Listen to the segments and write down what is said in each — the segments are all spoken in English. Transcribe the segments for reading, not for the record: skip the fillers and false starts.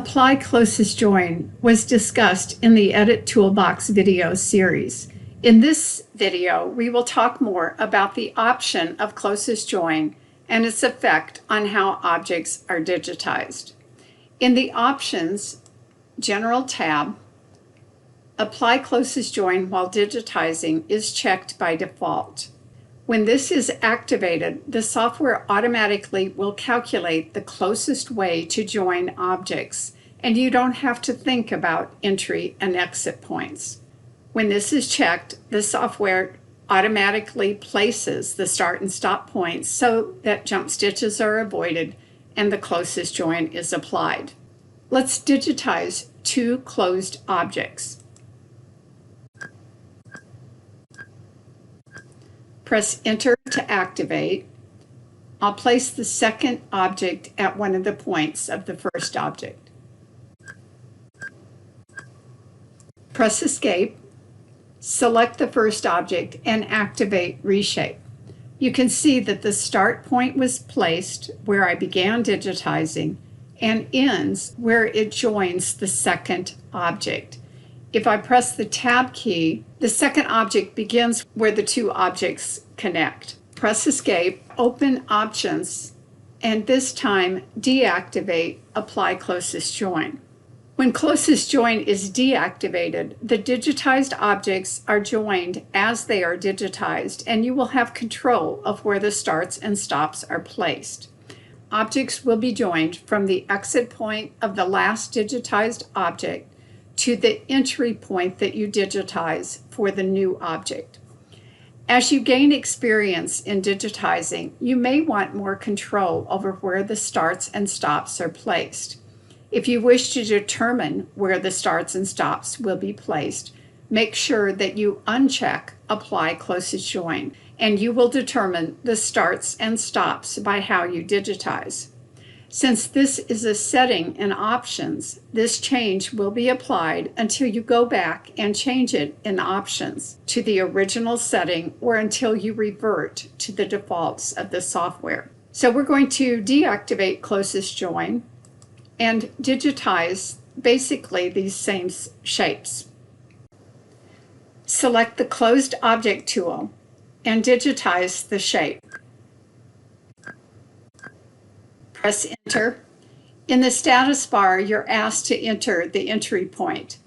Apply closest join was discussed in the Edit Toolbox video series. In this video, we will talk more about the option of closest join and its effect on how objects are digitized. In the Options General tab, Apply closest join while digitizing is checked by default. When this is activated, the software automatically will calculate the closest way to join objects, and you don't have to think about entry and exit points. When this is checked, the software automatically places the start and stop points so that jump stitches are avoided and the closest join is applied. Let's digitize two closed objects. Press Enter to activate. I'll place the second object at one of the points of the first object. Press Escape, select the first object, and activate Reshape. You can see that the start point was placed where I began digitizing and ends where it joins the second object. If I press the Tab key, the second object begins where the two objects connect. Press Escape, open Options, and this time deactivate Apply Closest Join. When Closest Join is deactivated, the digitized objects are joined as they are digitized, and you will have control of where the starts and stops are placed. Objects will be joined from the exit point of the last digitized object to the entry point that you digitize for the new object. As you gain experience in digitizing, you may want more control over where the starts and stops are placed. If you wish to determine where the starts and stops will be placed, make sure that you uncheck Apply Closest Join, and you will determine the starts and stops by how you digitize. Since this is a setting in Options, this change will be applied until you go back and change it in Options to the original setting or until you revert to the defaults of the software. So we're going to deactivate Closest Join and digitize basically these same shapes. Select the Closed Object tool and digitize the shape. Press Enter. In the status bar, you're asked to enter the entry point.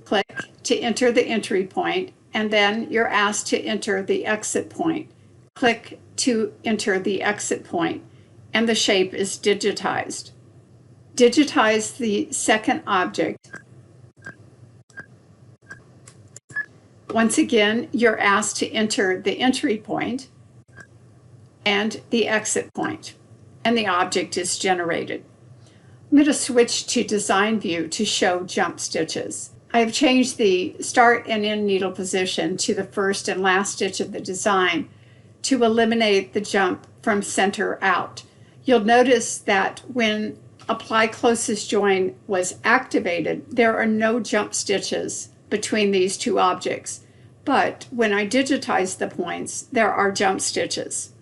Click to enter the entry point, and then you're asked to enter the exit point. Click to enter the exit point, and the shape is digitized. Digitize the second object. Once again, you're asked to enter the entry point and the exit point, and the object is generated. I'm going to switch to Design View to show jump stitches. I have changed the start and end needle position to the first and last stitch of the design to eliminate the jump from center out. You'll notice that when Apply Closest Join was activated, there are no jump stitches between these two objects, but when I digitize the points, there are jump stitches.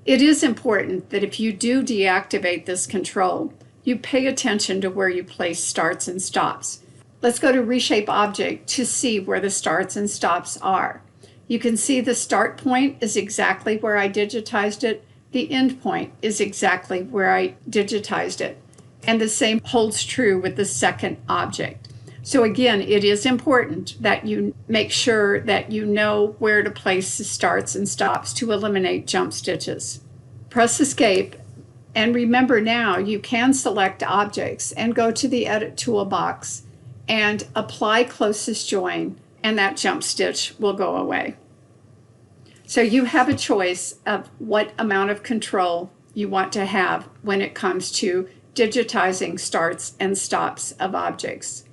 It is important that if you do deactivate this control, you pay attention to where you place starts and stops. Let's go to Reshape Object to see where the starts and stops are. You can see the start point is exactly where I digitized it. The end point is exactly where I digitized it. And the same holds true with the second object. So again, it is important that you make sure that you know where to place the starts and stops to eliminate jump stitches. Press Escape, and remember now you can select objects and go to the Edit Toolbox and Apply Closest Join, and that jump stitch will go away. So you have a choice of what amount of control you want to have when it comes to digitizing starts and stops of objects.